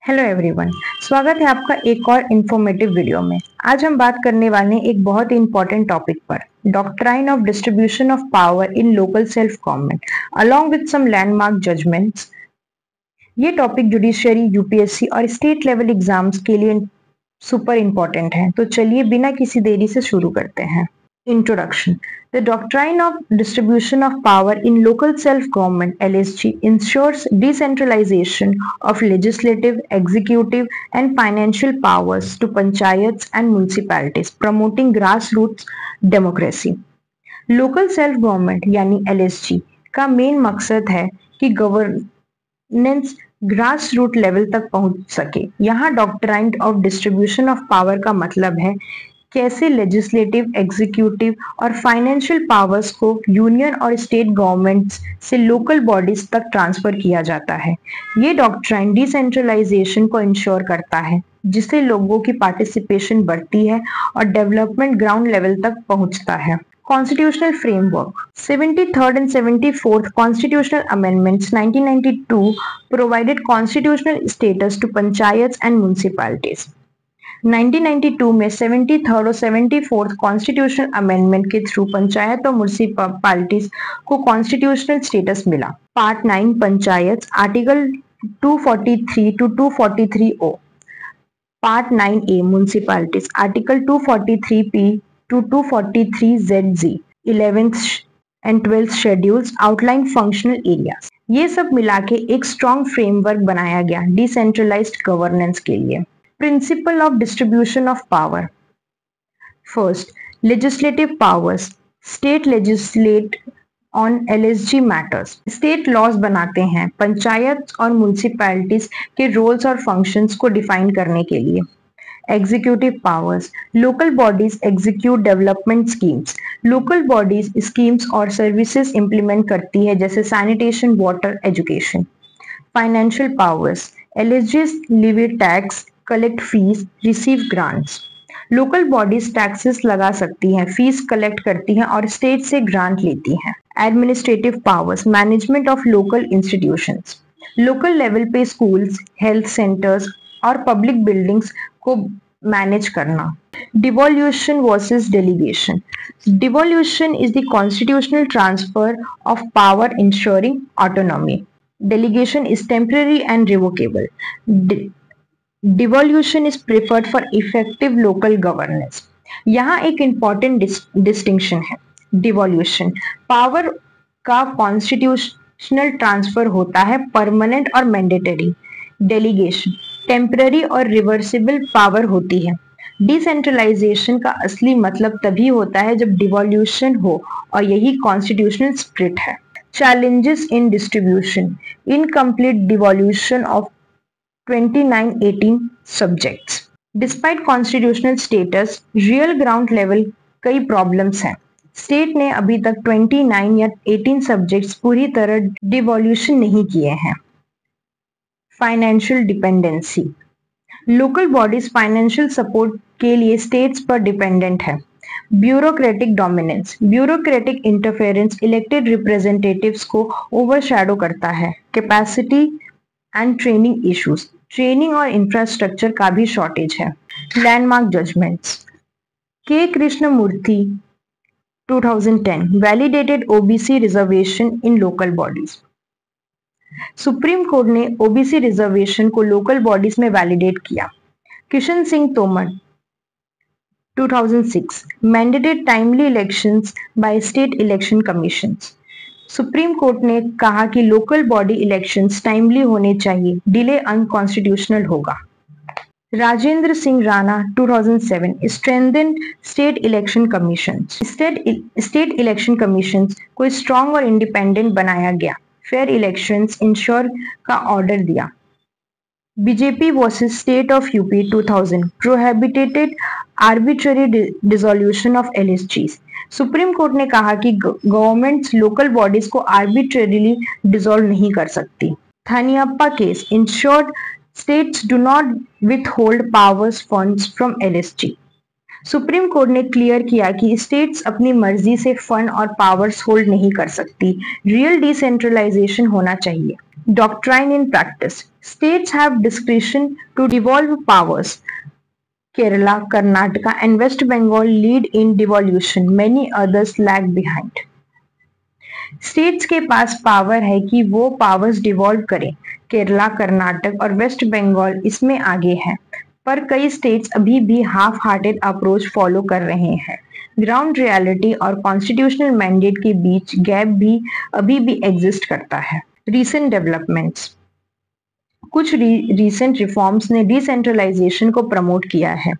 Hello everyone, स्वागत है आपका एक और इंफॉर्मेटिव वीडियो में। आज हम बात करने वाले हैं एक बहुत ही इंपॉर्टेंट टॉपिक पर, doctrine of distribution of power in local self government along with some landmark judgments. ये टॉपिक जुडिशियरी, यूपीएससी और स्टेट लेवल एग्जाम्स के लिए सुपर इंपॉर्टेंट है। तो चलिए बिना किसी देरी से शुरू करते हैं। Introduction. The doctrine of distribution of power in local self-government (LSG) ensures decentralization of legislative, executive, and financial powers to panchayats and municipalities, promoting grassroots democracy. Local self-government यानी LSG का मेन मकसद है कि गवर्नेंस ग्रास रूट लेवल तक पहुंच सके। यहाँ doctrine of distribution of power का मतलब है कैसे लेजिस्लेटिव, एग्जीक्यूटिव और फाइनेंशियल पावर्स को यूनियन और स्टेट गवर्नमेंट्स से लोकल बॉडीज तक ट्रांसफर किया जाता है। ये डॉक्ट्राइन डिसेंट्रलाइजेशन को इंश्योर करता है, जिससे लोगों की पार्टिसिपेशन बढ़ती है और डेवलपमेंट ग्राउंड लेवल तक पहुंचता है। Constitutional framework. 73rd and 74th Constitutional Amendments 1992 provided constitutional status to panchayats and municipalities. 1992 में 73rd और 74th कॉन्स्टिट्यूशनल अमेंडमेंट के थ्रू पंचायत और म्युनिसिपैलिटीज को कॉन्स्टिट्यूशनल स्टेटस मिला। Part 9 panchayat article 243 to 243 O, part 9A municipalities article 243P to 243ZG, 11th and 12th schedules outline functional areas। ये सब मिला के एक स्ट्रॉन्ग फ्रेमवर्क बनाया गया डिसेंट्रलाइज्ड गवर्नेंस के लिए। Principle of distribution of power. First, legislative powers. State legislate on LSG matters. State laws बनाते हैं पंचायत और म्युनिसिपैलिटीज के रोल्स और फंक्शंस को डिफाइन करने के लिए। Executive powers. Local bodies execute development schemes. Local bodies schemes और सर्विसेज इंप्लीमेंट करती है, जैसे sanitation, water, education. Financial powers. LSG levy tax, collect fees, receive grants. Local bodies taxes लगा सकती हैं, फीस कलेक्ट करती हैं और स्टेट से ग्रांट लेती हैं। Administrative powers. Management of local institutions. Local level पे स्कूल्स, हेल्थ सेंटर्स और पब्लिक बिल्डिंग्स को मैनेज करना। Devolution versus delegation. Devolution is the constitutional transfer of power ensuring autonomy. Delegation is temporary and revocable. Devolution is preferred for effective local governance. यहाँ एक important distinction है। Devolution power का constitutional transfer होता है, permanent और mandatory. Delegation temporary और reversible power होती है। डिसेंट्रलाइजेशन का असली मतलब तभी होता है जब डिवोल्यूशन हो, और यही कॉन्स्टिट्यूशनल स्प्लिट है। Challenges in distribution. Incomplete devolution of 2918 subjects. Despite constitutional status, real ground level कई problems हैं। स्टेट ने अभी तक 29 या 18 सब्जेक्ट्स पूरी तरह डिवोल्यूशन नहीं किए हैं। Financial dependency. Local bodies financial support के लिए स्टेट्स पर डिपेंडेंट है। Bureaucratic dominance. Bureaucratic interference elected representatives को ओवरशैडो करता है। Capacity and training issues. Training और इंफ्रास्ट्रक्चर का भी शॉर्टेज है। Landmark judgements. K Krishnamurthy 2010 validated OBC reservation in local bodies. Supreme court ने ओबीसी रिजर्वेशन को लोकल बॉडीज में वैलिडेट किया। Kishan Singh Tomar 2006 mandated timely elections by state election commissions. Supreme court ने कहा कि लोकल बॉडी इलेक्शंस टाइमली होने चाहिए, डिले अनकॉन्स्टिट्यूशनल होगा। Rajendra Singh Rana 2007 strengthened state election commissions. State election commissions को स्ट्रॉन्ग और इंडिपेंडेंट बनाया गया। फेयर इलेक्शंस इंश्योर का ऑर्डर दिया। BJP versus state of UP 2000 prohibited arbitrary dissolution of LSGs. Supreme court ने कहा कि गवर्नमेंट्स लोकल बॉडीज को आर्बिट्रेरीली डिसॉल्व नहीं कर सकती। Thaniyappa case ensured states do not withhold powers funds from LSG. Supreme court ने क्लियर किया कि स्टेट्स अपनी मर्जी से फंड और पावर्स होल्ड नहीं कर सकती। रियल डिसेंट्रलाइजेशन होना चाहिए। Doctrine in practice. States have discretion to devolve powers. Kerala, Karnataka and West Bengal lead in devolution. Many others lag behind. States के पास पावर है कि वो पावर्स डिवॉल्व करें। केरला, कर्नाटक और वेस्ट बंगाल इसमें आगे है, पर कई स्टेट्स अभी भी हाफ हार्टेड अप्रोच फॉलो कर रहे हैं। ग्राउंड रियलिटी और कॉन्स्टिट्यूशनल मैंडेट के बीच गैप भी अभी भी एग्जिस्ट करता है। रीसेंट डेवलपमेंट्स, कुछ रीसेंट रिफॉर्म्स ने डिसेंट्रलाइजेशन को प्रमोट किया है।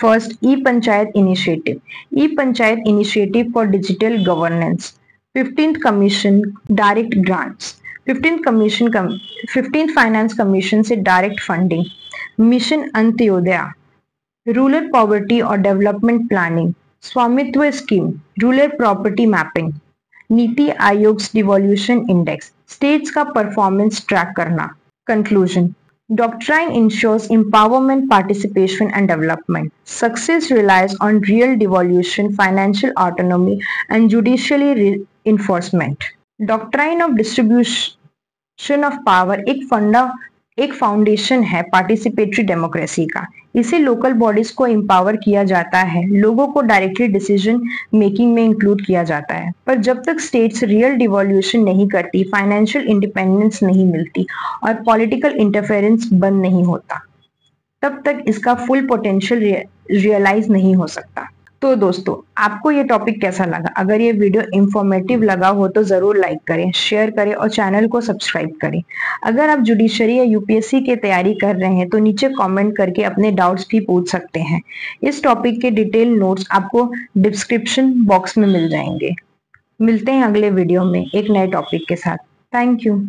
First, E panchayat initiative. E panchayat initiative for digital governance. 15th commission direct grants. 15th finance commission से direct funding. Mission Antyodaya, rural poverty और development planning. Swamitva scheme, rural property mapping. NITI Aayog devolution index, states का performance track करना। Conclusion, doctrine ensures empowerment, participation and development. Success relies on real devolution, financial autonomy and judicially enforcement. Doctrine of distribution of power एक foundation है participatory democracy का। इसे local bodies को empower किया जाता है, लोगों को डायरेक्टली डिसीजन मेकिंग में इंक्लूड किया जाता है। पर जब तक स्टेट्स रियल डिवोल्यूशन नहीं करती, फाइनेंशियल इंडिपेंडेंस नहीं मिलती और पॉलिटिकल इंटरफेरेंस बंद नहीं होता, तब तक इसका फुल पोटेंशियल रियलाइज नहीं हो सकता। तो दोस्तों, आपको ये टॉपिक कैसा लगा? अगर ये वीडियो इंफॉर्मेटिव लगा हो तो जरूर लाइक करें, शेयर करें और चैनल को सब्सक्राइब करें। अगर आप जुडिशरी या यूपीएससी की तैयारी कर रहे हैं तो नीचे कमेंट करके अपने डाउट्स भी पूछ सकते हैं। इस टॉपिक के डिटेल नोट्स आपको डिस्क्रिप्शन बॉक्स में मिल जाएंगे। मिलते हैं अगले वीडियो में एक नए टॉपिक के साथ। Thank you.